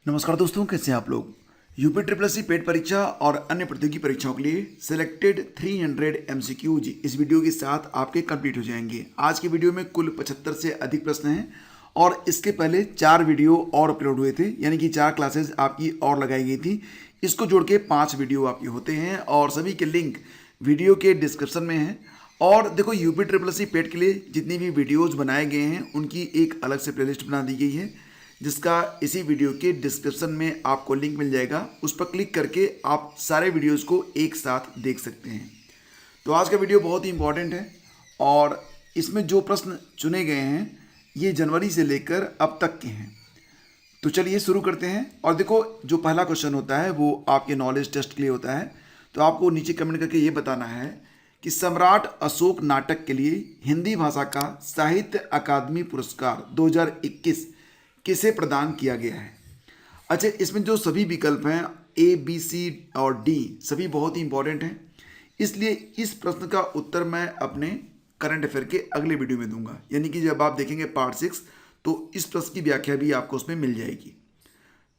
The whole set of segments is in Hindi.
नमस्कार दोस्तों, कैसे हैं आप लोग। यूपी ट्रिपल सी पेट परीक्षा और अन्य प्रतियोगी परीक्षाओं के लिए सिलेक्टेड 300 एमसीक्यूज इस वीडियो के साथ आपके कंप्लीट हो जाएंगे। आज की वीडियो में कुल 75 से अधिक प्रश्न हैं और इसके पहले 4 वीडियो और अपलोड हुए थे, यानी कि 4 क्लासेस आपकी और लगाई गई थी। इसको जोड़ के 5 वीडियो आपके होते हैं और सभी के लिंक वीडियो के डिस्क्रिप्शन में है। और देखो, यूपी ट्रिपल सी पेट के लिए जितनी भी वीडियोज़ बनाए गए हैं उनकी एक अलग से प्लेलिस्ट बना दी गई है, जिसका इसी वीडियो के डिस्क्रिप्शन में आपको लिंक मिल जाएगा। उस पर क्लिक करके आप सारे वीडियोस को एक साथ देख सकते हैं। तो आज का वीडियो बहुत ही इंपॉर्टेंट है और इसमें जो प्रश्न चुने गए हैं ये जनवरी से लेकर अब तक के हैं। तो चलिए शुरू करते हैं। और देखो, जो पहला क्वेश्चन होता है वो आपके नॉलेज टेस्ट के लिए होता है। तो आपको नीचे कमेंट करके ये बताना है कि सम्राट अशोक नाटक के लिए हिंदी भाषा का साहित्य अकादमी पुरस्कार 2021 किसे प्रदान किया गया है। अच्छा, इसमें जो सभी विकल्प हैं ए, बी, सी और डी सभी बहुत ही इंपॉर्टेंट हैं, इसलिए इस प्रश्न का उत्तर मैं अपने करंट अफेयर के अगले वीडियो में दूंगा, यानी कि जब आप देखेंगे पार्ट 6 तो इस प्रश्न की व्याख्या भी आपको उसमें मिल जाएगी।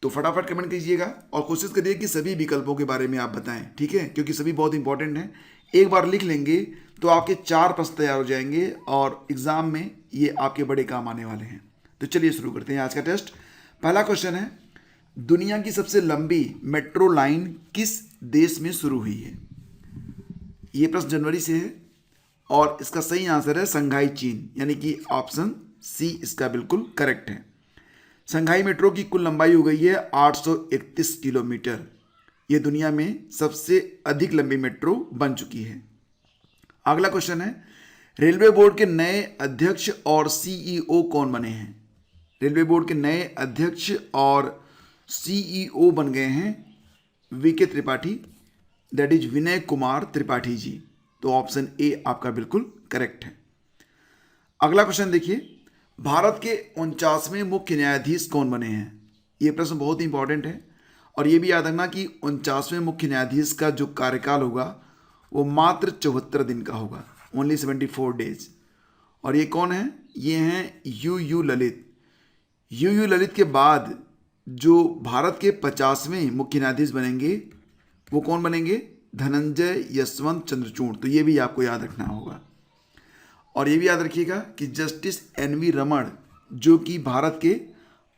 तो फटाफट कमेंट कीजिएगा और कोशिश करिए कि सभी विकल्पों के बारे में आप बताएं, ठीक है, क्योंकि सभी बहुत इंपॉर्टेंट हैं। एक बार लिख लेंगे तो आपके 4 प्रश्न तैयार हो जाएंगे और एग्जाम में ये आपके बड़े काम आने वाले हैं। तो चलिए शुरू करते हैं आज का टेस्ट। पहला क्वेश्चन है, दुनिया की सबसे लंबी मेट्रो लाइन किस देश में शुरू हुई है। ये प्रश्न जनवरी से है और इसका सही आंसर है संघाई चीन, यानी कि ऑप्शन सी इसका बिल्कुल करेक्ट है। संघाई मेट्रो की कुल लंबाई हो गई है 831 किलोमीटर। ये दुनिया में सबसे अधिक लंबी मेट्रो बन चुकी है। अगला क्वेश्चन है, रेलवे बोर्ड के नए अध्यक्ष और सीईओ कौन बने हैं। रेलवे बोर्ड के नए अध्यक्ष और सीईओ बन गए हैं VK Tripathi, that is Vinay Kumar Tripathi ji. तो ऑप्शन ए आपका बिल्कुल करेक्ट है। अगला क्वेश्चन देखिए, भारत के 49वें मुख्य न्यायाधीश कौन बने हैं। ये प्रश्न बहुत ही इंपॉर्टेंट है और ये भी याद रखना कि 49वें मुख्य न्यायाधीश का जो कार्यकाल होगा वो मात्र 74 दिन का होगा, ओनली 74 डेज। और ये कौन है? ये हैं यू ललित। यू ललित के बाद जो भारत के 50वें मुख्य न्यायाधीश बनेंगे वो कौन बनेंगे? धनंजय यशवंत चंद्रचूड़। तो ये भी आपको याद रखना होगा। और ये भी याद रखिएगा कि जस्टिस एन वी रमण, जो कि भारत के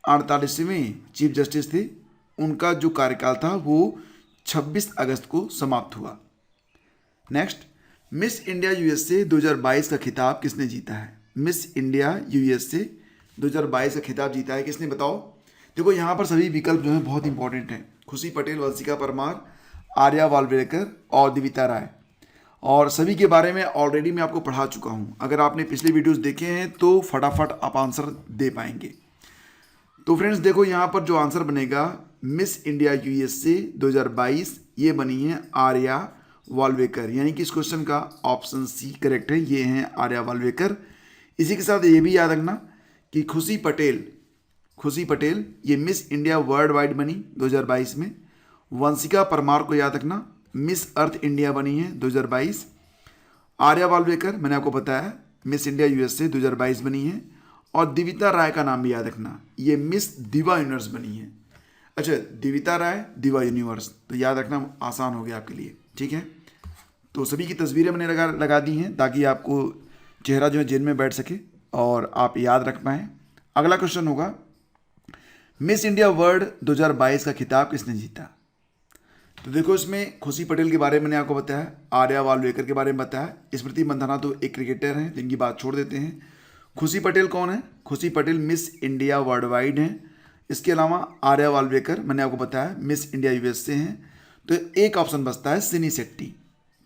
48वें चीफ जस्टिस थे, उनका जो कार्यकाल था वो 26 अगस्त को समाप्त हुआ। नेक्स्ट, मिस इंडिया यूएसए 2022 का खिताब किसने जीता है। मिस इंडिया यूएसए 2022 का खिताब जीता है किसने, बताओ। देखो, यहाँ पर सभी विकल्प जो हैं बहुत इंपॉर्टेंट हैं। खुशी पटेल, वंशिका परमार, आर्या वालवेकर और दिविता राय। और सभी के बारे में ऑलरेडी मैं आपको पढ़ा चुका हूँ। अगर आपने पिछले वीडियोस देखे हैं तो फटाफट आप आंसर दे पाएंगे। तो फ्रेंड्स देखो, यहाँ पर जो आंसर बनेगा मिस इंडिया यूएसए 2022, ये बनी है आर्या वालवेकर, यानी कि इस क्वेश्चन का ऑप्शन सी करेक्ट है। ये हैं आर्या वालवेकर। इसी के साथ ये भी याद रखना कि खुशी पटेल ये मिस इंडिया वर्ल्ड वाइड बनी 2022 में। वंशिका परमार को याद रखना, मिस अर्थ इंडिया बनी है 2022। आर्या वालवेकर मैंने आपको बताया मिस इंडिया यूएसए 2022 बनी है। और दिविता राय का नाम भी याद रखना, ये मिस दिवा यूनिवर्स बनी है। अच्छा, दिविता राय दिवा यूनिवर्स, तो याद रखना आसान हो गया आपके लिए, ठीक है। तो सभी की तस्वीरें मैंने लगा दी हैं ताकि आपको चेहरा जो है जेल में बैठ सके और आप याद रख पाएँ। अगला क्वेश्चन होगा, मिस इंडिया वर्ल्ड 2022 का खिताब किसने जीता। तो देखो, इसमें खुशी पटेल के बारे में मैंने आपको बताया, आर्या वालवेकर के बारे में बताया, स्मृति मंधाना तो एक क्रिकेटर हैं जिनकी बात छोड़ देते हैं। खुशी पटेल कौन है? खुशी Patel miss India world wide हैं। इसके अलावा आर्या वालवेकर मैंने आपको बताया मिस इंडिया यूएसए हैं। तो एक ऑप्शन बचता है सिनी शेट्टी।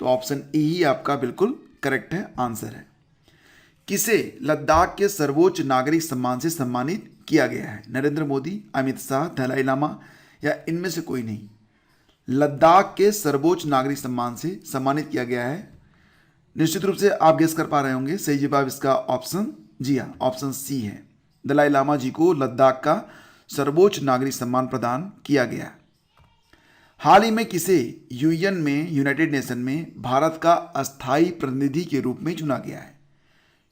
तो ऑप्शन ए ही आपका बिल्कुल करेक्ट है, आंसर है। किसे लद्दाख के सर्वोच्च नागरिक सम्मान से सम्मानित किया गया है। नरेंद्र मोदी, अमित शाह, दलाई लामा या इनमें से कोई नहीं। लद्दाख के सर्वोच्च नागरिक सम्मान से सम्मानित किया गया है। निश्चित रूप से आप गेस कर पा रहे होंगे, सही जवाब इसका ऑप्शन, जी हाँ, ऑप्शन सी है। दलाई लामा जी को लद्दाख का सर्वोच्च नागरिक सम्मान प्रदान किया गया। हाल ही में किसे यूनाइटेड नेशन में भारत का अस्थायी प्रतिनिधि के रूप में चुना गया है।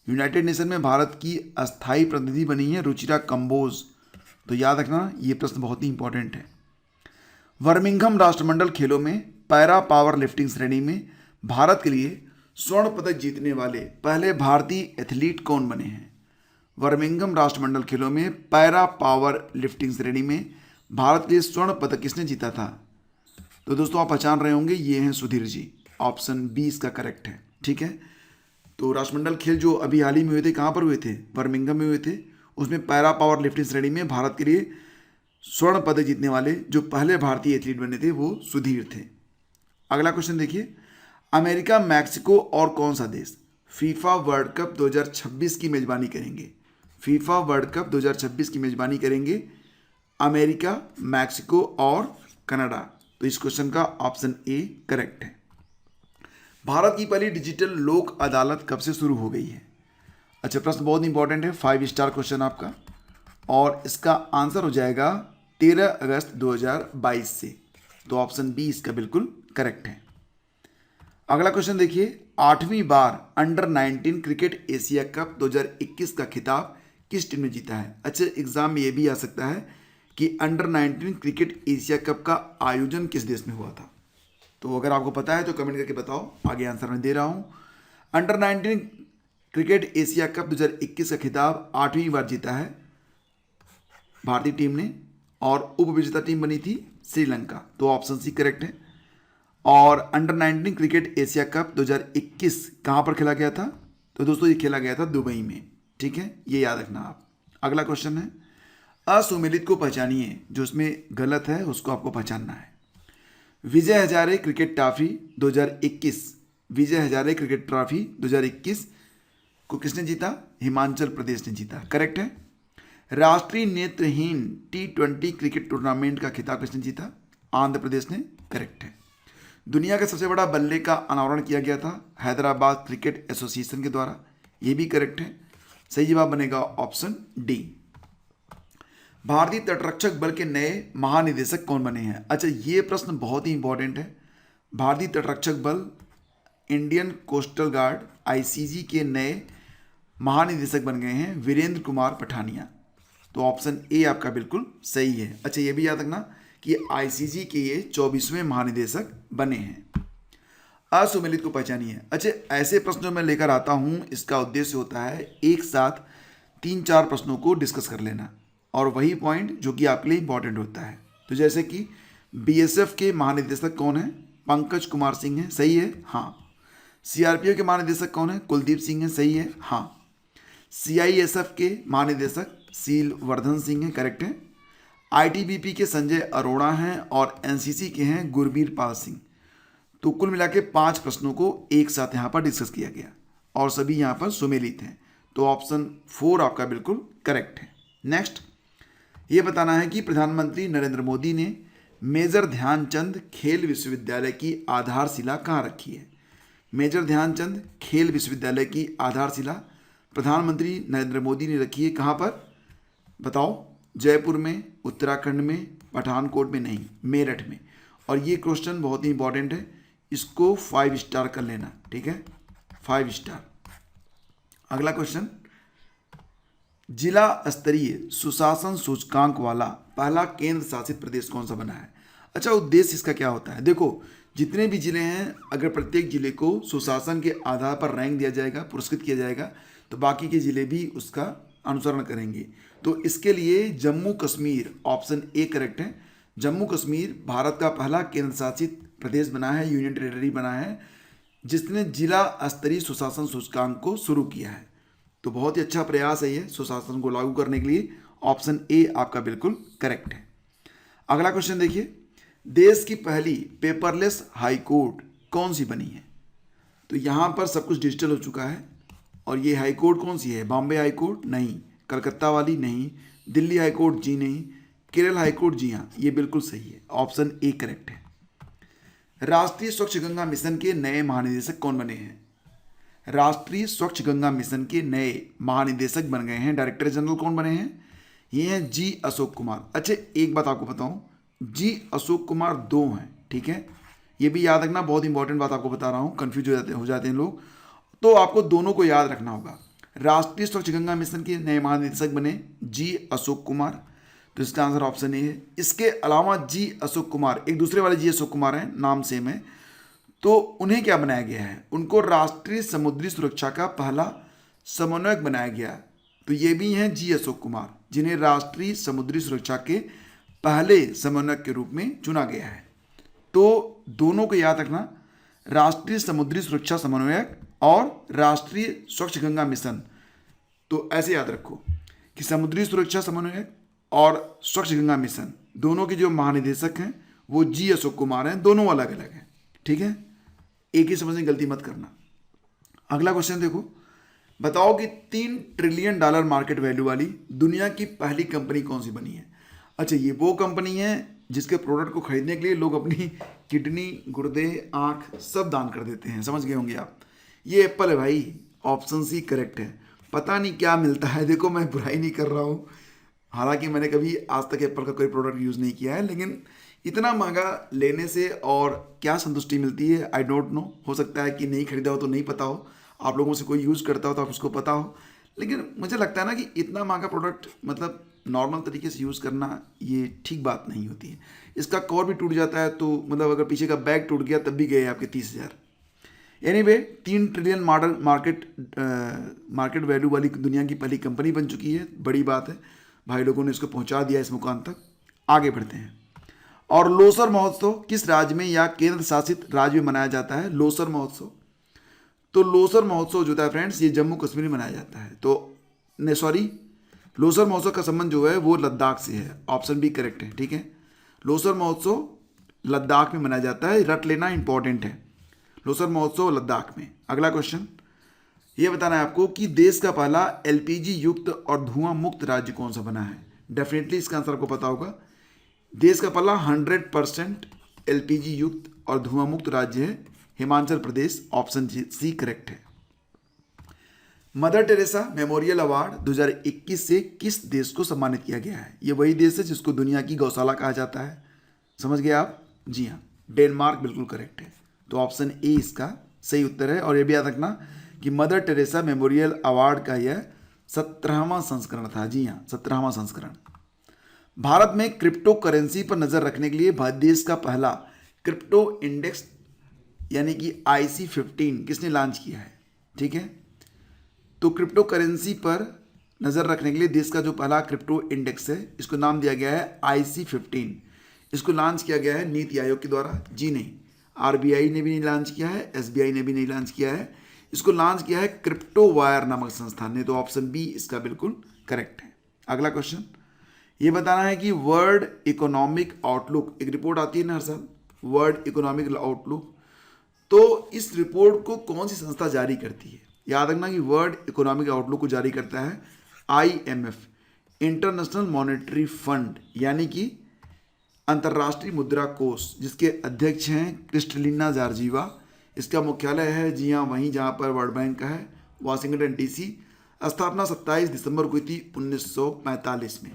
यूनाइटेड नेशन में भारत की अस्थायी प्रतिनिधि बनी है रुचिरा कंबोज। तो याद रखना ये प्रश्न बहुत ही इंपॉर्टेंट है। बर्मिंघम राष्ट्रमंडल खेलों में पैरा पावर लिफ्टिंग श्रेणी में भारत के लिए स्वर्ण पदक जीतने वाले पहले भारतीय एथलीट कौन बने हैं? बर्मिंघम राष्ट्रमंडल खेलों में पैरा पावर लिफ्टिंग श्रेणी में भारत के लिए स्वर्ण पदक किसने जीता था? तो दोस्तों आप पहचान रहे होंगे, ये हैं सुधीर जी। ऑप्शन बी इसका करेक्ट है। ठीक है, तो राष्ट्रमंडल खेल जो अभी हाल ही में हुए थे, कहाँ पर हुए थे? बर्मिंघम में हुए थे। उसमें पैरा पावर लिफ्टिंग श्रेणी में भारत के लिए स्वर्ण पदक जीतने वाले जो पहले भारतीय एथलीट बने थे वो सुधीर थे। अगला क्वेश्चन देखिए, अमेरिका, मैक्सिको और कौन सा देश फीफा वर्ल्ड कप 2026 की मेजबानी करेंगे? फीफा वर्ल्ड कप 2026 की मेजबानी करेंगे अमेरिका, मैक्सिको और कनाडा। तो इस क्वेश्चन का ऑप्शन ए करेक्ट है। भारत की पहली डिजिटल लोक अदालत कब से शुरू हो गई है? अच्छा, प्रश्न बहुत इंपॉर्टेंट है, 5 स्टार क्वेश्चन आपका, और इसका आंसर हो जाएगा 13 अगस्त 2022 से। तो ऑप्शन बी इसका बिल्कुल करेक्ट है। अगला क्वेश्चन देखिए, 8वीं बार अंडर 19 क्रिकेट एशिया कप 2021 का खिताब किस टीम ने जीता है? अच्छा, एग्जाम में ये भी आ सकता है कि अंडर 19 क्रिकेट एशिया कप का आयोजन किस देश में हुआ था? तो अगर आपको पता है तो कमेंट करके बताओ, आगे आंसर मैं दे रहा हूँ। अंडर 19 क्रिकेट एशिया कप 2021 का खिताब 8वीं बार जीता है भारतीय टीम ने, और उपविजेता टीम बनी थी श्रीलंका। तो ऑप्शन सी करेक्ट है। और अंडर 19 क्रिकेट एशिया कप 2021 कहाँ पर खेला गया था? तो दोस्तों ये खेला गया था दुबई में। ठीक है, ये याद रखना आप। अगला क्वेश्चन है, असुमेलित को पहचानिए, जो उसमें गलत है उसको आपको पहचानना है। Vijay Hazare cricket trophy 2021, Vijay Hazare cricket trophy 2021 को किसने जीता? हिमाचल प्रदेश ने जीता। करेक्ट है। राष्ट्रीय नेत्रहीन T20 क्रिकेट टूर्नामेंट का खिताब किसने जीता? आंध्र प्रदेश ने। करेक्ट है। दुनिया का सबसे बड़ा बल्ले का अनावरण किया गया था हैदराबाद क्रिकेट एसोसिएशन के द्वारा। ये भी करेक्ट है। सही जवाब बनेगा ऑप्शन डी। भारतीय तटरक्षक बल के नए महानिदेशक कौन बने हैं? अच्छा, ये प्रश्न बहुत ही इंपॉर्टेंट है। भारतीय तटरक्षक बल इंडियन कोस्टल गार्ड ICG के नए महानिदेशक बन गए हैं वीरेंद्र कुमार पठानिया। तो ऑप्शन ए आपका बिल्कुल सही है। अच्छा, ये भी याद रखना कि ICG के ये 24वें महानिदेशक बने हैं। असुमेलित को पहचानिए। अच्छा, ऐसे प्रश्नों में लेकर आता हूँ, इसका उद्देश्य होता है एक साथ 3-4 प्रश्नों को डिस्कस कर लेना, और वही पॉइंट जो कि आपके लिए इंपॉर्टेंट होता है। तो जैसे कि BSF के महानिदेशक कौन है? पंकज कुमार सिंह है। सही है, हाँ। CRPF के महानिदेशक कौन है? कुलदीप सिंह है। सही है, हाँ। CISF के महानिदेशक सील वर्धन सिंह है। करेक्ट है। ITBP के संजय अरोड़ा हैं, और NCC के हैं गुरबीर पाल सिंह। तो कुल मिला के 5 प्रश्नों को एक साथ यहाँ पर डिस्कस किया गया, और सभी यहाँ पर सुमेलित हैं। तो ऑप्शन 4 आपका बिल्कुल करेक्ट है। नेक्स्ट, ये बताना है कि प्रधानमंत्री नरेंद्र मोदी ने मेजर ध्यानचंद खेल विश्वविद्यालय की आधारशिला कहाँ रखी है? मेजर ध्यानचंद खेल विश्वविद्यालय की आधारशिला प्रधानमंत्री नरेंद्र मोदी ने रखी है कहाँ पर? बताओ। जयपुर में, उत्तराखंड में, पठानकोट में? नहीं, मेरठ में। और ये क्वेश्चन बहुत ही इंपॉर्टेंट है, इसको 5 स्टार कर लेना। ठीक है, 5 स्टार। अगला क्वेश्चन, जिला स्तरीय सुशासन सूचकांक वाला पहला केंद्र शासित प्रदेश कौन सा बना है? अच्छा, उद्देश्य इसका क्या होता है? देखो, जितने भी जिले हैं, अगर प्रत्येक जिले को सुशासन के आधार पर रैंक दिया जाएगा, पुरस्कृत किया जाएगा, तो बाकी के जिले भी उसका अनुसरण करेंगे। तो इसके लिए Jammu Kashmir, option A correct है। जम्मू कश्मीर भारत का पहला केंद्र शासित प्रदेश बना है, यूनियन टेरिटरी बना है, जिसने जिला स्तरीय सुशासन सूचकांक को शुरू किया है। तो बहुत ही अच्छा प्रयास है ये सुशासन को लागू करने के लिए। ऑप्शन ए आपका बिल्कुल करेक्ट है। अगला क्वेश्चन देखिए, देश की पहली पेपरलेस हाई कोर्ट कौन सी बनी है? तो यहाँ पर सब कुछ डिजिटल हो चुका है, और ये हाई कोर्ट कौन सी है? Bombay high court? नहीं। कलकत्ता वाली? नहीं। Delhi high court? जी नहीं। Kerala high court? जी हाँ, ये बिल्कुल सही है। ऑप्शन ए करेक्ट है। राष्ट्रीय स्वच्छ गंगा मिशन के नए महानिदेशक कौन बने हैं? राष्ट्रीय स्वच्छ गंगा मिशन के नए महानिदेशक बन गए हैं, डायरेक्टर जनरल कौन बने हैं? ये हैं जी अशोक कुमार। अच्छा, एक बात आपको बताऊं, जी अशोक कुमार 2 हैं। ठीक है, ये भी याद रखना, बहुत इंपॉर्टेंट बात आपको बता रहा हूँ, कंफ्यूज हो जाते हैं लोग। तो आपको दोनों को याद रखना होगा। राष्ट्रीय स्वच्छ गंगा मिशन के नए महानिदेशक बने जी अशोक कुमार, तो इसका आंसर ऑप्शन ए है। इसके अलावा जी अशोक कुमार, एक दूसरे वाले जी अशोक कुमार हैं, नाम सेम है, तो उन्हें क्या बनाया गया है, उनको राष्ट्रीय समुद्री सुरक्षा का पहला समन्वयक बनाया गया। तो ये भी हैं जी अशोक कुमार, जिन्हें राष्ट्रीय समुद्री सुरक्षा के पहले समन्वयक के रूप में चुना गया है। तो दोनों को याद रखना, राष्ट्रीय समुद्री सुरक्षा समन्वयक और राष्ट्रीय स्वच्छ गंगा मिशन। तो ऐसे याद रखो कि समुद्री सुरक्षा समन्वयक और स्वच्छ गंगा मिशन दोनों के जो महानिदेशक हैं वो जी अशोक कुमार हैं, दोनों अलग अलग हैं। ठीक है, एक ही समझने की गलती मत करना। अगला क्वेश्चन देखो, बताओ कि $3 ट्रिलियन मार्केट वैल्यू वाली दुनिया की पहली कंपनी कौन सी बनी है। अच्छा, ये वो कंपनी है जिसके प्रोडक्ट को खरीदने के लिए लोग अपनी किडनी, गुर्दे, आँख सब दान कर देते हैं। समझ गए होंगे आप। ये एप्पल है भाई, ऑप्शन सी करेक्ट है। पता नहीं क्या मिलता है, देखो मैं बुराई नहीं कर रहा हूँ, हालांकि मैंने कभी आज तक एप्पल का कोई प्रोडक्ट यूज़ नहीं किया है, लेकिन इतना महंगा लेने से और क्या संतुष्टि मिलती है आई डोंट नो। हो सकता है कि नहीं खरीदा हो तो नहीं पता हो, आप लोगों से कोई यूज़ करता हो तो आप उसको पता हो, लेकिन मुझे लगता है ना कि इतना महंगा प्रोडक्ट मतलब नॉर्मल तरीके से यूज़ करना ये ठीक बात नहीं होती है। इसका कवर भी टूट जाता है तो मतलब अगर पीछे का बैग टूट गया तब भी गए आपके 30,000। एनीवे, 3 ट्रिलियन मार्केट वैल्यू वाली दुनिया की पहली कंपनी बन चुकी है, बड़ी बात है। भाई लोगों ने इसको पहुंचा दिया इस मुकाम तक। आगे बढ़ते हैं। और लोसर महोत्सव किस राज्य में या केंद्र शासित राज्य में मनाया जाता है। लोसर महोत्सव, तो लोसर महोत्सव जो होता है फ्रेंड्स, ये जम्मू कश्मीर में मनाया जाता है। तो लोसर महोत्सव का संबंध जो है वो लद्दाख से है। ऑप्शन बी करेक्ट है। ठीक है, लोसर महोत्सव लद्दाख में मनाया जाता है, रट लेना इंपॉर्टेंट है। लोसर महोत्सव लद्दाख में। अगला क्वेश्चन ये बताना है आपको कि देश का पहला एलपीजी युक्त और धुआं मुक्त राज्य कौन सा बना है। डेफिनेटली इसका आंसर आपको पता होगा। देश का पहला 100% एलपीजी युक्त और धुआं मुक्त राज्य है Himachal Pradesh. Option C correct है। मदर टेरेसा मेमोरियल अवार्ड 2021 से किस देश को सम्मानित किया गया है। ये वही देश है जिसको दुनिया की गौशाला कहा जाता है। समझ गए आप। जी हाँ, डेनमार्क बिल्कुल करेक्ट है। तो ऑप्शन ए इसका सही उत्तर है। और ये भी याद रखना कि मदर टेरेसा मेमोरियल अवार्ड का यह 17वां संस्करण था। जी हाँ, 17वां संस्करण। भारत में क्रिप्टो करेंसी पर नजर रखने के लिए देश का पहला क्रिप्टो इंडेक्स यानी कि IC15 किसने लॉन्च किया है। ठीक है, तो क्रिप्टो करेंसी पर नजर रखने के लिए देश का जो पहला क्रिप्टो इंडेक्स है, इसको नाम दिया गया है IC15। इसको लॉन्च किया गया है नीति आयोग के द्वारा। जी नहीं, RBI ने भी नहीं लॉन्च किया है, SBI ने भी नहीं लॉन्च किया है, इसको लॉन्च किया है क्रिप्टो वायर नामक संस्थान ने। तो ऑप्शन बी इसका बिल्कुल करेक्ट है। अगला क्वेश्चन ये बताना है कि वर्ल्ड इकोनॉमिक आउटलुक, एक रिपोर्ट आती है ना हर साल, वर्ल्ड इकोनॉमिक आउटलुक, तो इस रिपोर्ट को कौन सी संस्था जारी करती है। याद रखना कि वर्ल्ड इकोनॉमिक आउटलुक को जारी करता है IMF, इंटरनेशनल मॉनेटरी फंड, यानी कि अंतर्राष्ट्रीय मुद्रा कोष, जिसके अध्यक्ष हैं क्रिस्टलिना जॉर्जिवा। इसका मुख्यालय है जी हाँ वहीं जहाँ पर वर्ल्ड बैंक का है, वाशिंगटन DC। स्थापना 27 दिसंबर को हुई थी 1945 में।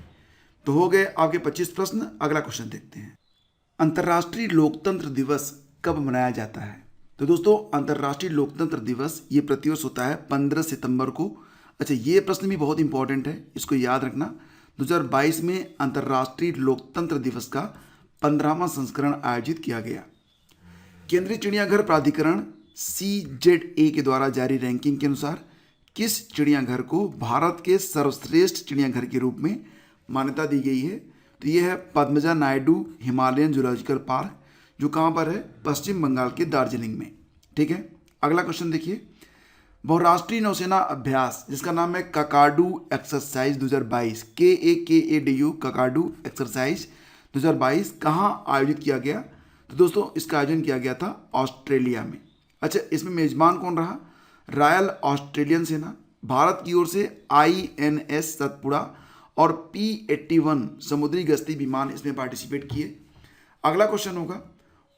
तो हो गए आपके 25 प्रश्न। अगला क्वेश्चन देखते हैं। अंतर्राष्ट्रीय लोकतंत्र दिवस कब मनाया जाता है। तो दोस्तों, अंतर्राष्ट्रीय लोकतंत्र दिवस ये प्रतिवर्ष होता है 15 सितंबर को। अच्छा, ये प्रश्न भी बहुत इंपॉर्टेंट है, इसको याद रखना। 2022 में अंतर्राष्ट्रीय लोकतंत्र दिवस का 15वां संस्करण आयोजित किया गया। केंद्रीय चिड़ियाघर प्राधिकरण CZA के द्वारा जारी रैंकिंग के अनुसार किस चिड़ियाघर को भारत के सर्वश्रेष्ठ चिड़ियाघर के रूप में मान्यता दी गई है। तो ये है Padmaja Naidu Himalayan zoological park, जो कहाँ पर है, पश्चिम बंगाल के दार्जिलिंग में। ठीक है, अगला क्वेश्चन देखिए। बहुराष्ट्रीय नौसेना अभ्यास जिसका नाम है Kakadu exercise 2022, KAKADU Kakadu exercise 2022 कहाँ आयोजित किया गया। तो दोस्तों, इसका आयोजन किया गया था ऑस्ट्रेलिया में। अच्छा, इसमें मेजबान कौन रहा, रॉयल ऑस्ट्रेलियन सेना। भारत की ओर से INS सतपुड़ा और P-81 समुद्री गश्ती विमान इसमें पार्टिसिपेट किए। अगला क्वेश्चन होगा,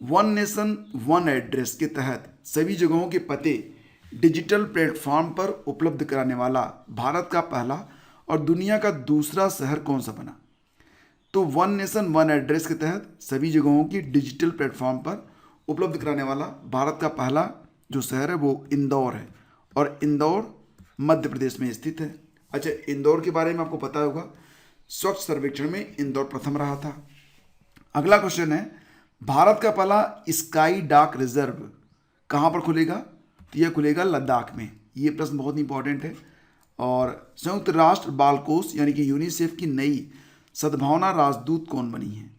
वन नेशन वन एड्रेस के तहत सभी जगहों के पते डिजिटल प्लेटफॉर्म पर उपलब्ध कराने वाला भारत का पहला और दुनिया का दूसरा शहर कौन सा बना। तो वन नेशन वन एड्रेस के तहत सभी जगहों की डिजिटल प्लेटफॉर्म पर उपलब्ध कराने वाला भारत का पहला जो शहर है वो इंदौर है, और इंदौर मध्य प्रदेश में स्थित है। अच्छा, इंदौर के बारे में आपको पता होगा स्वच्छ सर्वेक्षण में इंदौर प्रथम रहा था। अगला क्वेश्चन है, भारत का पहला स्काई डाक रिजर्व कहाँ पर खुलेगा? तो यह खुलेगा लद्दाख में। ये प्रश्न बहुत इंपॉर्टेंट है। और संयुक्त राष्ट्र बाल कोष यानी कि यूनिसेफ की नई सद्भावना राजदूत कौन बनी है?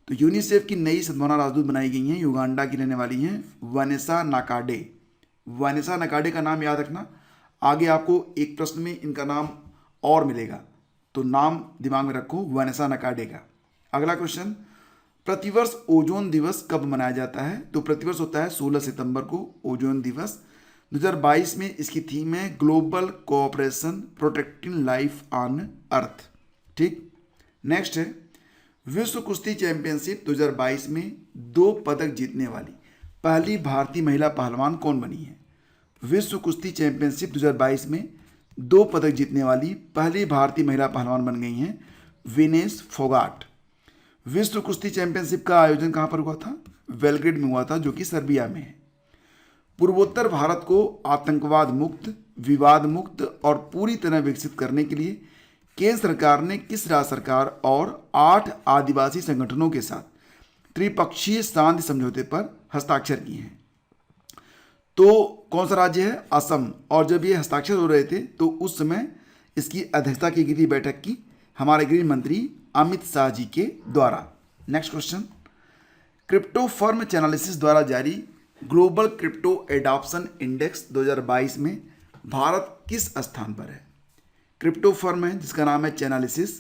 तो यूनिसेफ की नई सद्भावना राजदूत बनाई गई हैं, युगांडा की रहने वाली हैं वनेसा नाकाडे। वनेसा नाकाडे का नाम याद रखना, आगे आपको एक प्रश्न में इनका नाम और मिलेगा, तो नाम दिमाग में रखो वनेसा नाकाडे का। अगला क्वेश्चन, प्रतिवर्ष ओजोन दिवस कब मनाया जाता है? तो प्रतिवर्ष होता है 16 सितंबर को ओजोन दिवस। 2022 में इसकी थीम है global cooperation protecting life on earth. ठीक, नेक्स्ट है, विश्व कुश्ती चैंपियनशिप 2022 में 2 पदक जीतने वाली पहली भारतीय महिला पहलवान कौन बनी है? विश्व कुश्ती चैंपियनशिप 2022 में 2 पदक जीतने वाली पहली भारतीय महिला पहलवान बन गई हैं विनेश फोगाट। विश्व कुश्ती चैंपियनशिप का आयोजन कहाँ पर हुआ था? बेलग्रेड में हुआ था, जो कि सर्बिया में है। पूर्वोत्तर भारत को आतंकवाद मुक्त, विवाद मुक्त और पूरी तरह विकसित करने के लिए केंद्र सरकार ने किस राज्य सरकार और 8 आदिवासी संगठनों के साथ त्रिपक्षीय शांति समझौते पर हस्ताक्षर किए हैं? तो कौन सा राज्य है? असम। और जब ये हस्ताक्षर हो रहे थे तो उस समय इसकी अध्यक्षता की गई थी बैठक की हमारे गृह मंत्री अमित शाह जी के द्वारा। Next question, crypto firm Chainalysis द्वारा जारी ग्लोबल क्रिप्टो एडॉप्शन इंडेक्स 2022 में भारत किस स्थान पर है? क्रिप्टो फर्म है जिसका नाम है चैनालिसिस,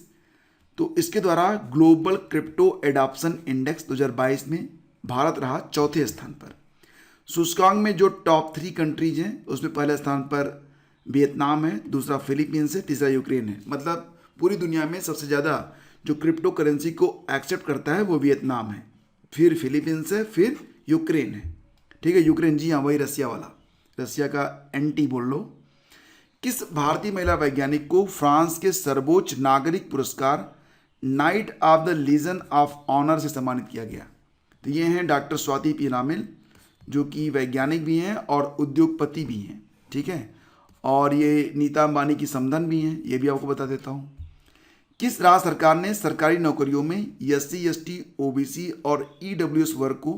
तो इसके द्वारा ग्लोबल क्रिप्टो एडॉप्शन इंडेक्स 2022 में भारत रहा 4थे स्थान पर। सूचकांक में जो टॉप 3 कंट्रीज हैं उसमें पहले स्थान पर वियतनाम है, दूसरा फिलीपींस है, तीसरा यूक्रेन है। मतलब पूरी दुनिया में सबसे ज़्यादा जो क्रिप्टो करेंसी को एक्सेप्ट करता है वो वियतनाम है, फिर फिलीपींस है, फिर यूक्रेन है। ठीक है, यूक्रेन, जी हाँ, वही रसिया वाला, रसिया का एंटी बोल लो। किस भारतीय महिला वैज्ञानिक को फ्रांस के सर्वोच्च नागरिक पुरस्कार knight of the Legion of Honour से सम्मानित किया गया? तो ये हैं डॉक्टर स्वाति पीरामिल, जो कि वैज्ञानिक भी हैं और उद्योगपति भी हैं। ठीक है, और ये नीता अंबानी की समधन भी हैं, ये भी आपको बता देता हूँ। किस राज्य सरकार ने सरकारी नौकरियों में SC ST OBC और EWS वर्ग को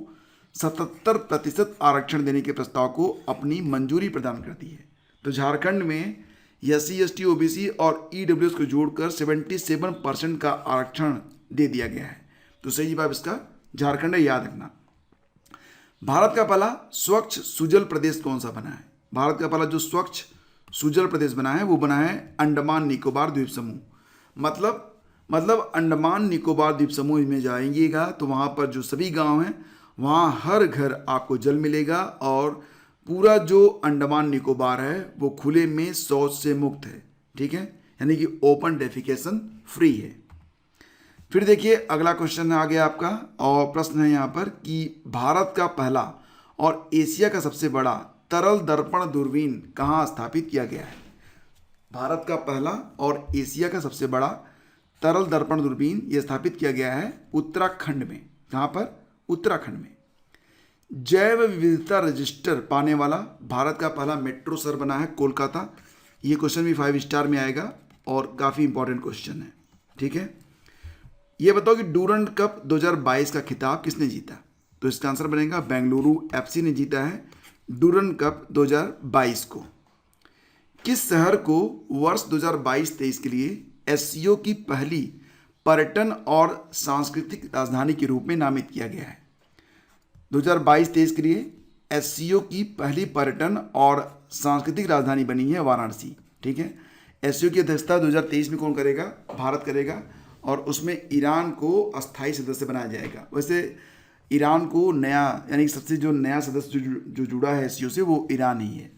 77% आरक्षण देने के प्रस्ताव को अपनी मंजूरी प्रदान कर दी है? तो झारखंड में SC ST OBC और EWS को जोड़कर 77% का आरक्षण दे दिया गया है। तो सही जवाब इसका झारखंड है, याद रखना। भारत का पहला स्वच्छ सुजल प्रदेश कौन सा बना है? भारत का पहला जो स्वच्छ सुजल प्रदेश बना है वो बना है अंडमान निकोबार द्वीप समूह। मतलब अंडमान निकोबार द्वीप समूह में जाएंगेगा तो वहाँ पर जो सभी गांव हैं वहाँ हर घर आपको जल मिलेगा और पूरा जो अंडमान निकोबार है वो खुले में शौच से मुक्त है। ठीक है, यानी कि ओपन डेफिकेशन फ्री है। फिर देखिए अगला क्वेश्चन आ गया आपका, और प्रश्न है यहाँ पर कि भारत का पहला और एशिया का सबसे बड़ा तरल दर्पण दूरबीन कहाँ स्थापित किया गया है? भारत का पहला और एशिया का सबसे बड़ा तरल दर्पण दूरबीन यह स्थापित किया गया है उत्तराखंड में। कहाँ पर? उत्तराखंड में। जैव विविधता रजिस्टर पाने वाला भारत का पहला मेट्रो शहर बना है कोलकाता। ये क्वेश्चन भी 5 स्टार में आएगा और काफ़ी इंपॉर्टेंट क्वेश्चन है। ठीक है, ये बताओ कि डूरंड कप 2022 का खिताब किसने जीता? तो इसका आंसर बनेगा बेंगलुरु FC ने जीता है डूरंड कप 2022 को। किस शहर को वर्ष 2022-23 के लिए SCO की पहली पर्यटन और सांस्कृतिक राजधानी के रूप में नामित किया गया है? 2022-23 के लिए SCO की पहली पर्यटन और सांस्कृतिक राजधानी बनी है वाराणसी। ठीक है, SCO की अध्यक्षता 2023 में कौन करेगा? भारत करेगा, और उसमें ईरान को अस्थायी सदस्य बनाया जाएगा। वैसे ईरान को नया, यानी सबसे जो नया सदस्य जो जुड़ा है SCO से वो ईरान ही है।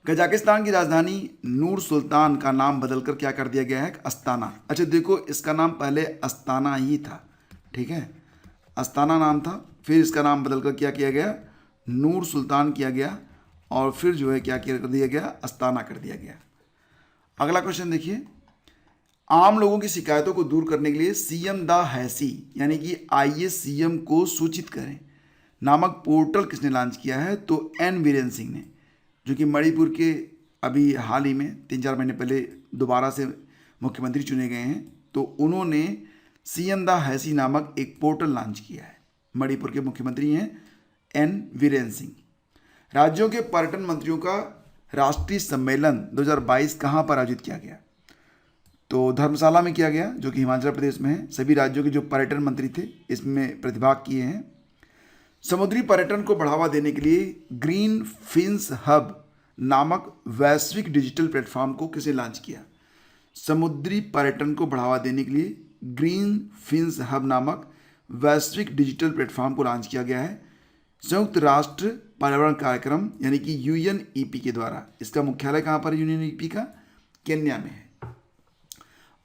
कजाकिस्तान की राजधानी नूर सुल्तान का नाम बदलकर क्या कर दिया गया है? अस्ताना। अच्छा देखो, इसका नाम पहले अस्ताना ही था। ठीक है, अस्ताना नाम था, फिर इसका नाम बदलकर क्या किया गया? नूर सुल्तान किया गया, और फिर जो है क्या कर दिया गया? अस्ताना कर दिया गया। अगला क्वेश्चन देखिए, आम लोगों की शिकायतों को दूर करने के लिए CM द हैसी यानी कि आइए CM को सूचित करें नामक पोर्टल किसने लॉन्च किया है? तो N वीरेंद्र सिंह ने, जो कि मणिपुर के अभी हाल ही में 3-4 महीने पहले दोबारा से मुख्यमंत्री चुने गए हैं, तो उन्होंने सीएम द हैसी नामक एक पोर्टल लॉन्च किया है। मणिपुर के मुख्यमंत्री हैं एन वीरेन सिंह। राज्यों के पर्यटन मंत्रियों का राष्ट्रीय सम्मेलन 2022 कहाँ पर आयोजित किया गया? तो धर्मशाला में किया गया, जो कि हिमाचल प्रदेश में है। सभी राज्यों के जो पर्यटन मंत्री थे इसमें प्रतिभाग किए हैं। समुद्री पर्यटन को बढ़ावा देने के लिए ग्रीन फिन्स हब नामक वैश्विक डिजिटल प्लेटफॉर्म को किसने लॉन्च किया? समुद्री पर्यटन को बढ़ावा देने के लिए ग्रीन फिन्स हब नामक वैश्विक डिजिटल प्लेटफॉर्म को लॉन्च किया गया है संयुक्त राष्ट्र पर्यावरण कार्यक्रम यानी कि यूएनईपी के द्वारा। इसका मुख्यालय कहाँ पर? यूएनईपी का केन्या में है।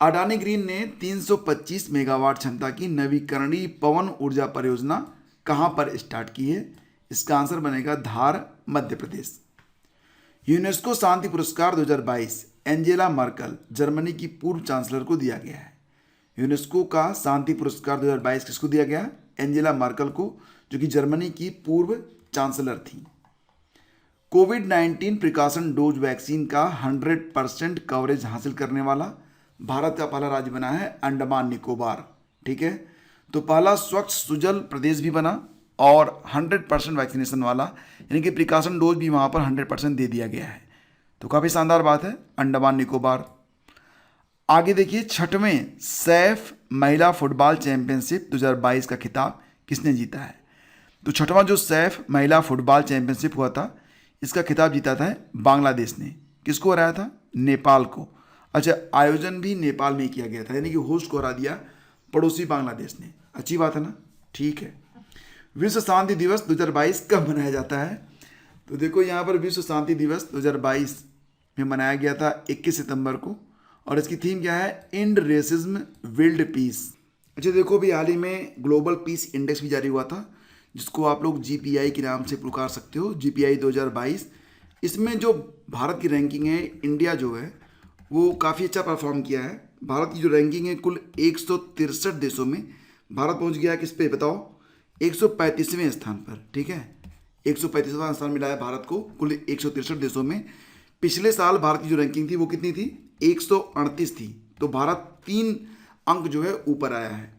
अडानी ग्रीन ने 325 मेगावाट क्षमता की नवीकरणीय पवन ऊर्जा परियोजना कहाँ पर स्टार्ट की है? इसका आंसर बनेगा धार, मध्य प्रदेश। यूनेस्को शांति पुरस्कार 2022 एंजेला मर्कल, जर्मनी की पूर्व चांसलर को दिया गया है। यूनेस्को का शांति पुरस्कार 2022 किसको दिया गया? एंजेला मर्कल को, जो कि जर्मनी की पूर्व चांसलर थी। कोविड-19 प्रिकॉशन डोज वैक्सीन का 100% कवरेज हासिल करने वाला भारत का पहला राज्य बना है अंडमान निकोबार। ठीक है, तो पहला स्वच्छ सुजल प्रदेश भी बना और 100% वैक्सीनेशन वाला, यानी कि प्रिकॉशन डोज भी वहाँ पर 100% दे दिया गया है। तो काफ़ी शानदार बात है, अंडमान निकोबार। आगे देखिए, 6वें सैफ महिला फुटबॉल चैंपियनशिप 2022 का खिताब किसने जीता है? तो 6वां जो सैफ महिला फुटबॉल चैंपियनशिप हुआ था, इसका खिताब जीता था बांग्लादेश ने। किसको हराया था? नेपाल को। अच्छा, आयोजन भी नेपाल में ही किया गया था, यानी कि होस्ट को हरा दिया पड़ोसी बांग्लादेश ने। अच्छी बात है ना? ठीक है। विश्व शांति दिवस 2022 कब मनाया जाता है? तो देखो यहाँ पर विश्व शांति दिवस 2022 में मनाया गया था 21 सितंबर को, और इसकी थीम क्या है? End racism build peace. अच्छा देखो, भी हाल ही में ग्लोबल पीस इंडेक्स भी जारी हुआ था, जिसको आप लोग GPI के नाम से पुकार सकते हो, GPI 2022। इसमें जो भारत की रैंकिंग है, इंडिया जो है वो काफ़ी अच्छा परफॉर्म किया है। भारत की जो रैंकिंग है, कुल 163 देशों में भारत पहुंच गया किस पे बताओ? 135वें स्थान पर। ठीक है, 135वां स्थान मिला है भारत को कुल 163 देशों में। पिछले साल भारत की जो रैंकिंग थी वो कितनी थी? 138 थी। तो भारत 3 अंक जो है ऊपर आया है।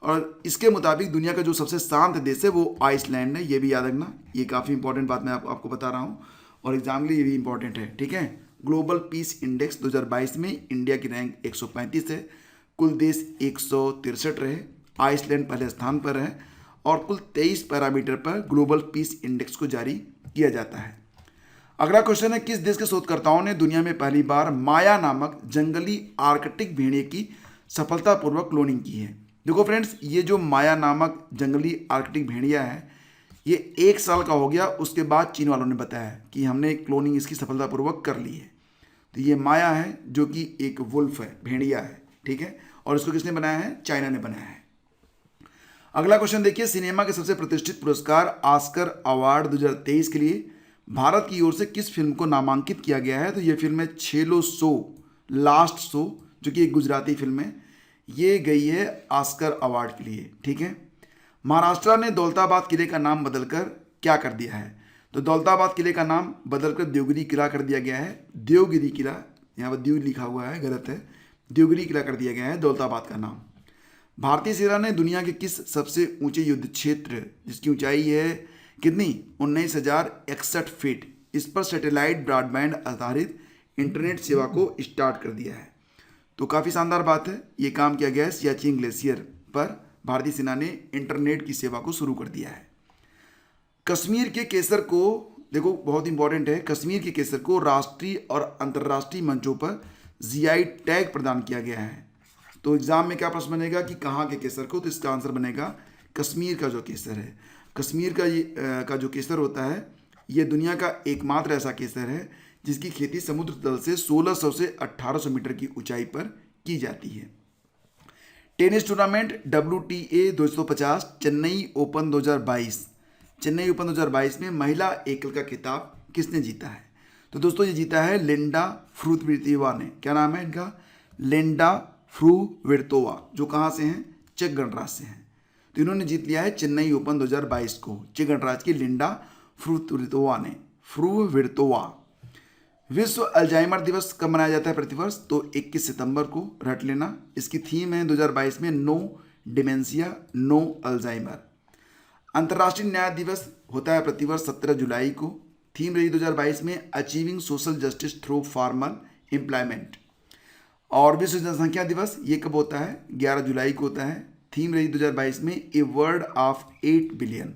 और इसके मुताबिक दुनिया का जो सबसे शांत देश है वो आइसलैंड है। ये भी याद रखना, ये काफ़ी इंपॉर्टेंट बात मैं आपको बता रहा हूँ, और एग्जाम के लिए ये भी इंपॉर्टेंट है। ठीक है, ग्लोबल पीस इंडेक्स 2022 में इंडिया की रैंक 135 है, कुल देश 163 रहे, आइसलैंड पहले स्थान पर है, और कुल 23 पैरामीटर पर ग्लोबल पीस इंडेक्स को जारी किया जाता है। अगला क्वेश्चन है, किस देश के शोधकर्ताओं ने दुनिया में पहली बार माया नामक जंगली आर्कटिक भेड़िए की सफलतापूर्वक क्लोनिंग की है? देखो फ्रेंड्स, ये जो माया नामक जंगली आर्कटिक भेड़िया है, ये 1 साल का हो गया, उसके बाद चीन वालों ने बताया कि हमने क्लोनिंग इसकी सफलतापूर्वक कर ली है। तो ये माया है, जो कि एक वुल्फ है, भेड़िया है। ठीक है, और इसको किसने बनाया है? चाइना ने बनाया है। अगला क्वेश्चन देखिए, सिनेमा के सबसे प्रतिष्ठित पुरस्कार ऑस्कर अवार्ड 2023 के लिए भारत की ओर से किस फिल्म को नामांकित किया गया है? तो ये फिल्म है छेलो शो, लास्ट शो, जो कि एक गुजराती फिल्म है। ये गई है ऑस्कर अवार्ड के लिए। ठीक है, महाराष्ट्र ने दौलताबाद किले का नाम बदलकर क्या कर दिया है? तो दौलताबाद किले का नाम बदलकर देवगिरी किला कर दिया गया है। देवगिरी किला, यहाँ पर द्वीप लिखा हुआ है, गलत है, देवगिरी किला कर दिया गया है दौलताबाद का नाम। भारतीय सेना ने दुनिया के किस सबसे ऊंचे युद्ध क्षेत्र, जिसकी ऊंचाई है कितनी? 19,061 फीट, इस पर सैटेलाइट ब्रॉडबैंड आधारित इंटरनेट सेवा को स्टार्ट कर दिया है? तो काफ़ी शानदार बात है, ये काम किया गया है सियाचिन ग्लेशियर पर। भारतीय सेना ने इंटरनेट की सेवा को शुरू कर दिया है। कश्मीर के केसर को, देखो बहुत इंपॉर्टेंट है, कश्मीर के केसर को राष्ट्रीय और अंतर्राष्ट्रीय मंचों पर GI टैग प्रदान किया गया है। तो एग्जाम में क्या प्रश्न बनेगा कि कहाँ के केसर को? तो इसका आंसर बनेगा कश्मीर का जो केसर है। कश्मीर का जो केसर होता है, ये दुनिया का एकमात्र ऐसा केसर है जिसकी खेती समुद्र तल से 1600 से 1800 मीटर की ऊंचाई पर की जाती है। Tennis tournament WTA 250 Chennai open 2022, Chennai open 2022 में महिला एकल का खिताब किसने जीता है? तो दोस्तों ये जीता है लिंडा फ्रुतविर्तोवा ने। क्या नाम है इनका? लिंडा फ्रुतविर्तोवा, जो कहाँ से हैं? चेक गणराज्य से हैं। तो इन्होंने जीत लिया है चेन्नई ओपन 2022 को, चेक गणराज्य की लिंडा फ्रुतविर्तोवा ने। फ्रुतविर्तोवा। विश्व अल्जाइमर दिवस कब मनाया जाता है प्रतिवर्ष? तो 21 सितंबर को, रट लेना। इसकी थीम है 2022 में नो डिमेंशिया नो अल्जाइमर। अंतर्राष्ट्रीय न्याय दिवस होता है प्रतिवर्ष 17 जुलाई को। थीम रही 2022 में achieving social justice through formal employment. और विश्व जनसंख्या दिवस ये कब होता है? 11 जुलाई को होता है। थीम रही 2022 में a world of 8 billion.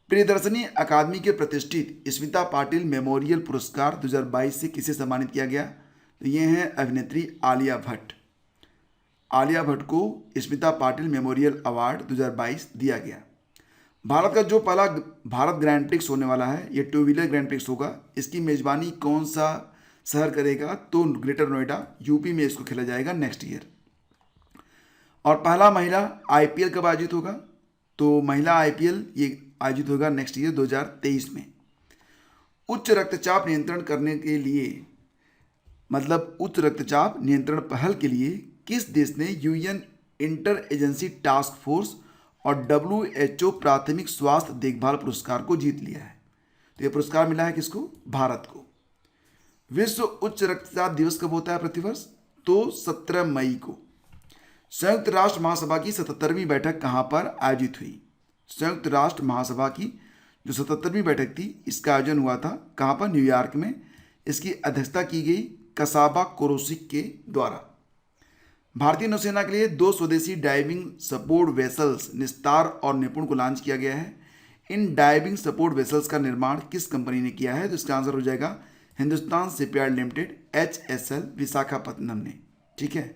Priyadarshini अकादमी के प्रतिष्ठित स्मिता पाटिल मेमोरियल पुरस्कार 2022 से किसे सम्मानित किया गया? तो ये हैं अभिनेत्री आलिया भट्ट। आलिया भट्ट को स्मिता पाटिल मेमोरियल अवार्ड 2022 दिया गया। भारत का जो पहला भारत ग्रैंड प्रिक्स होने वाला है, ये 2 व्हीलर ग्रैंड प्रिक्स होगा। इसकी मेजबानी कौन सा शहर करेगा? तो ग्रेटर नोएडा, यूपी में इसको खेला जाएगा नेक्स्ट ईयर। और पहला महिला आईपीएल कब आयोजित होगा? तो महिला आईपीएल ये आयोजित होगा नेक्स्ट ईयर 2023 में। उच्च रक्तचाप नियंत्रण करने के लिए, मतलब उच्च रक्तचाप नियंत्रण पहल के लिए किस देश ने UN inter agency task force और WHO प्राथमिक स्वास्थ्य देखभाल पुरस्कार को जीत लिया है? तो यह पुरस्कार मिला है किसको? भारत को। विश्व उच्च रक्तचाप दिवस कब होता है प्रतिवर्ष? तो 17 मई को। संयुक्त राष्ट्र महासभा की 77वीं बैठक कहाँ पर आयोजित हुई? संयुक्त राष्ट्र महासभा की जो 77वीं बैठक थी, इसका आयोजन हुआ था कहाँ पर? न्यूयॉर्क में। इसकी अध्यक्षता की गई कसाबा कोरोसिक के द्वारा। भारतीय नौसेना के लिए 2 स्वदेशी डाइविंग सपोर्ट वेसल्स निस्तार और निपुण को लॉन्च किया गया है। इन डाइविंग सपोर्ट वेसल्स का निर्माण किस कंपनी ने किया है? तो इसका आंसर हो जाएगा Hindustan shipyard limited HSL Visakhapatnam ने। ठीक है,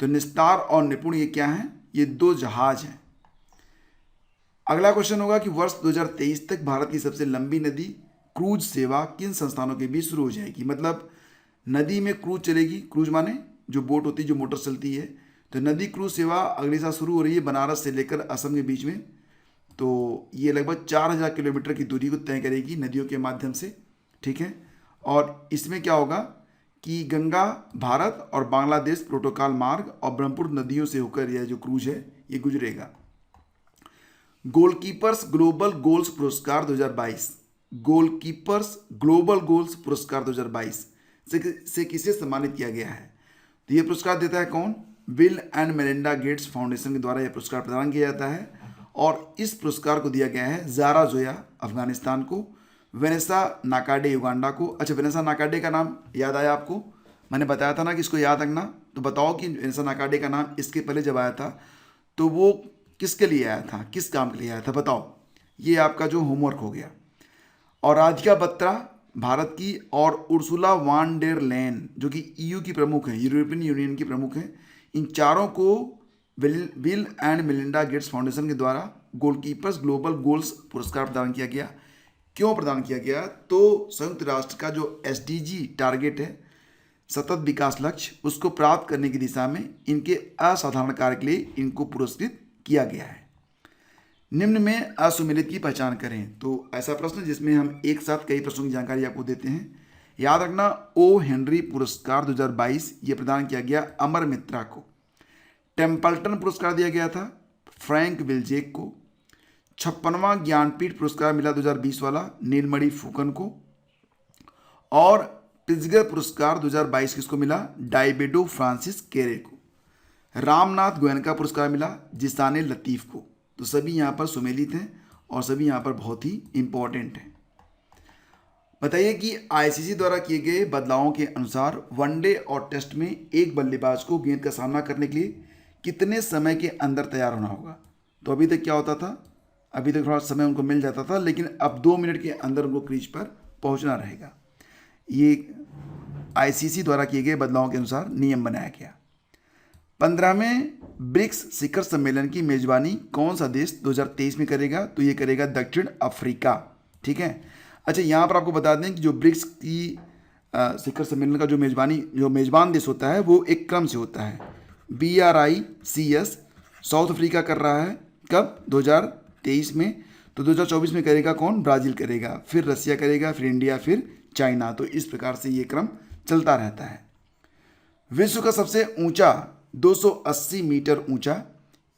तो निस्तार और निपुण ये क्या हैं? ये 2 जहाज हैं। अगला क्वेश्चन होगा कि वर्ष 2023 तक भारत की सबसे लंबी नदी क्रूज सेवा किन संस्थानों के बीच शुरू हो जाएगी? मतलब नदी में क्रूज चलेगी। क्रूज माने जो बोट होती है, जो मोटर चलती है। तो नदी क्रूज सेवा अगले साल शुरू हो रही है बनारस से लेकर असम के बीच में। तो ये लगभग 4000 किलोमीटर की दूरी को तय करेगी नदियों के माध्यम से। ठीक है, और इसमें क्या होगा कि गंगा, भारत और बांग्लादेश प्रोटोकॉल मार्ग और ब्रह्मपुत्र नदियों से होकर यह जो क्रूज है ये गुजरेगा। गोलकीपर्स ग्लोबल गोल्स पुरस्कार 2022, गोलकीपर्स ग्लोबल गोल्स पुरस्कार 2022 से किसे सम्मानित किया गया है? तो यह पुरस्कार देता है कौन? Bill and Melinda Gates foundation के द्वारा यह पुरस्कार प्रदान किया जाता है। और इस पुरस्कार को दिया गया है जारा जोया अफगानिस्तान को, वेनेसा नाकाडे युगांडा को। अच्छा, वेनेसा नाकाडे का नाम याद आया आपको? मैंने बताया था ना कि इसको याद रखना। तो बताओ कि वेनेसा नाकाडे का नाम इसके पहले जब आया था तो वो किसके लिए आया था, किस काम के लिए आया था? बताओ, ये आपका जो होमवर्क हो गया। और राधिका बत्रा भारत की, और उर्सुला वान डेर लेन जो कि EU की प्रमुख हैं, यूरोपियन यूनियन की प्रमुख हैं। इन चारों को bill and Melinda Gates foundation के द्वारा गोलकीपर्स ग्लोबल गोल्स पुरस्कार प्रदान किया गया। क्यों प्रदान किया गया? तो संयुक्त राष्ट्र का जो SDG टारगेट है, सतत विकास लक्ष्य, उसको प्राप्त करने की दिशा में इनके असाधारण कार्य के लिए इनको पुरस्कृत किया गया है। निम्न में असुमेलित की पहचान करें। तो ऐसा प्रश्न जिसमें हम एक साथ कई प्रश्नों की जानकारी आपको देते हैं। याद रखना, ओ हेनरी पुरस्कार 2022 ये प्रदान किया गया अमर मित्रा को। टेम्पल्टन पुरस्कार दिया गया था फ्रैंक विल्जेक को। 56वां ज्ञानपीठ पुरस्कार मिला 2020 वाला नीलमणि फुकन को। और प्रिज्गर पुरस्कार 2022 किसको मिला? डाइबेडो फ्रांसिस केरे को। रामनाथ गोयनका पुरस्कार मिला जिसाने लतीफ़ को। तो सभी यहाँ पर सुमेलित हैं और सभी यहाँ पर बहुत ही इंपॉर्टेंट हैं। बताइए कि ICC द्वारा किए गए बदलावों के अनुसार वनडे और टेस्ट में एक बल्लेबाज को गेंद का सामना करने के लिए कितने समय के अंदर तैयार होना होगा? तो अभी तक क्या होता था? अभी तक थोड़ा समय उनको मिल जाता था, लेकिन अब 2 मिनट के अंदर उनको क्रीज पर पहुंचना रहेगा। ये ICC द्वारा किए गए बदलावों के अनुसार नियम बनाया गया। 15वें ब्रिक्स शिखर सम्मेलन की मेजबानी कौन सा देश 2023 में करेगा? तो ये करेगा दक्षिण अफ्रीका। ठीक है, अच्छा यहाँ पर आपको बता दें कि जो ब्रिक्स की शिखर सम्मेलन का जो मेजबान देश होता है वो एक क्रम से होता है। BRICS साउथ अफ्रीका कर रहा है। कब? 2023 में। तो 2024 में करेगा कौन? ब्राज़ील करेगा, फिर रसिया करेगा, फिर इंडिया, फिर चाइना। तो इस प्रकार से ये क्रम चलता रहता है। विश्व का सबसे ऊंचा 280 मीटर ऊंचा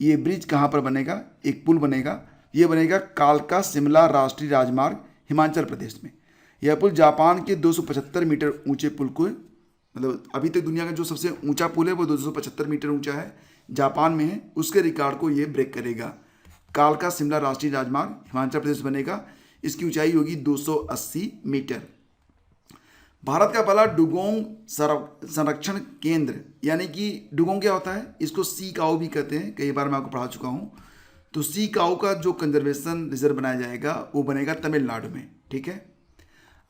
ये ब्रिज कहाँ पर बनेगा? एक पुल बनेगा। ये बनेगा कालका शिमला राष्ट्रीय राजमार्ग हिमाचल प्रदेश में। यह पुल जापान के 275 मीटर ऊंचे पुल को, मतलब अभी तक दुनिया का जो सबसे ऊंचा पुल है वो 275 मीटर ऊंचा है, जापान में है, उसके रिकॉर्ड को ये ब्रेक करेगा। कालका शिमला राष्ट्रीय राजमार्ग हिमाचल प्रदेश बनेगा, इसकी ऊंचाई होगी 280 मीटर। भारत का पहला डुगोंग संरक्षण केंद्र, यानी कि डुगोंग क्या होता है, इसको सी काऊ भी कहते हैं, कई बार मैं आपको पढ़ा चुका हूँ। तो सी काऊ का जो कंजर्वेशन रिजर्व बनाया जाएगा वो बनेगा तमिलनाडु में। ठीक है,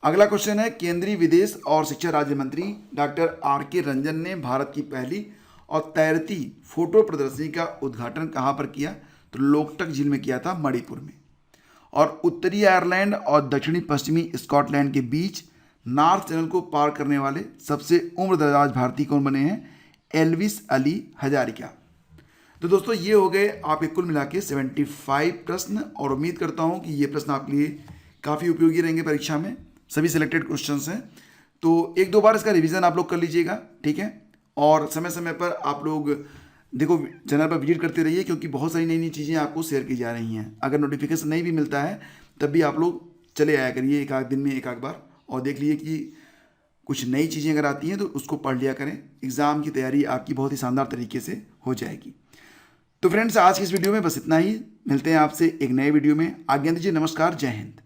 अगला क्वेश्चन है, केंद्रीय विदेश और शिक्षा राज्य मंत्री डॉक्टर R.K. रंजन ने भारत की पहली और तैरती फोटो प्रदर्शनी का उद्घाटन कहाँ पर किया? तो लोकटक झील में किया था, मणिपुर में। और उत्तरी आयरलैंड और दक्षिणी पश्चिमी स्कॉटलैंड के बीच नॉर्थ चैनल को पार करने वाले सबसे उम्रदराज भारतीय कौन बने हैं? एल्विस अली हजारिका। तो दोस्तों ये हो गए आपके कुल मिला के 75 प्रश्न, और उम्मीद करता हूँ कि ये प्रश्न आपके लिए काफ़ी उपयोगी रहेंगे परीक्षा में। सभी सिलेक्टेड क्वेश्चंस हैं, तो एक दो बार इसका रिवीजन आप लोग कर लीजिएगा। ठीक है, और समय समय पर आप लोग देखो चैनल पर विजिट करते रहिए, क्योंकि बहुत सारी नई नई चीज़ें आपको शेयर की जा रही हैं। अगर नोटिफिकेशन नहीं भी मिलता है तब भी आप लोग चले आया करिए एक आध दिन में एक आध बार, और देख लीजिए कि कुछ नई चीज़ें अगर आती हैं तो उसको पढ़ लिया करें। एग्ज़ाम की तैयारी आपकी बहुत ही शानदार तरीके से हो जाएगी। तो फ्रेंड्स, आज की इस वीडियो में बस इतना ही। मिलते हैं आपसे एक नए वीडियो में। आज्ञा दीजिए, नमस्कार, जय हिंद।